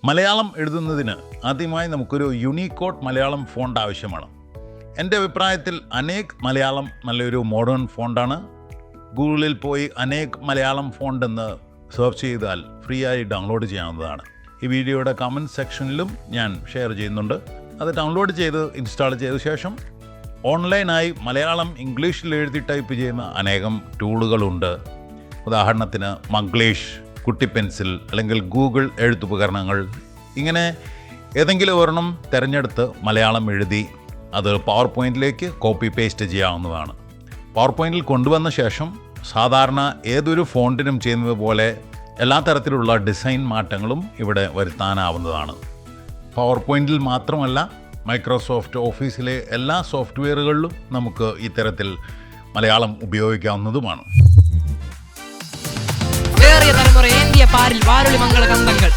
മലയാളം എഴുതുന്നതിന് ആദ്യമായി നമുക്കൊരു യൂണിക്കോഡ് മലയാളം ഫോണ്ട് ആവശ്യമാണ്. എൻ്റെ അഭിപ്രായത്തിൽ അനേക് മലയാളം നല്ലൊരു മോഡേൺ ഫോണ്ടാണ്. ഗൂഗിളിൽ പോയി അനേക് മലയാളം ഫോണ്ട് എന്ന് സെർച്ച് ചെയ്താൽ ഫ്രീ ആയി ഡൗൺലോഡ് ചെയ്യാവുന്നതാണ്. ഈ വീഡിയോയുടെ കമൻറ്റ് സെക്ഷനിലും ഞാൻ ഷെയർ ചെയ്യുന്നുണ്ട്. അത് ഡൗൺലോഡ് ചെയ്ത് ഇൻസ്റ്റാൾ ചെയ്ത ശേഷം ഓൺലൈനായി മലയാളം ഇംഗ്ലീഷിൽ എഴുതി ടൈപ്പ് ചെയ്യുന്ന അനേകം ടൂളുകളുണ്ട്. ഉദാഹരണത്തിന് മംഗ്ലീഷ്, കുട്ടി പെൻസിൽ അല്ലെങ്കിൽ ഗൂഗിൾ എഴുത്തുപകരണങ്ങൾ. ഇങ്ങനെ ഏതെങ്കിലും ഒരെണ്ണം തിരഞ്ഞെടുത്ത് മലയാളം എഴുതി അത് പവർ പോയിൻറ്റിലേക്ക് കോപ്പി പേസ്റ്റ് ചെയ്യാവുന്നതാണ്. പവർ പോയിൻറ്റിൽ കൊണ്ടുവന്ന ശേഷം സാധാരണ ഏതൊരു ഫോണ്ടിനും ചെയ്യുന്നത് പോലെ എല്ലാ തരത്തിലുള്ള ഡിസൈൻ മാറ്റങ്ങളും ഇവിടെ വരുത്താനാവുന്നതാണ്. പവർ പോയിൻറ്റിൽ മാത്രമല്ല, മൈക്രോസോഫ്റ്റ് ഓഫീസിലെ എല്ലാ സോഫ്റ്റ്വെയറുകളിലും നമുക്ക് ഇത്തരത്തിൽ മലയാളം ഉപയോഗിക്കാവുന്നതുമാണ്. തലമുറ ഏന്തിയ പാരിൽ വാരൊളി മംഗള കന്തങ്ങൾ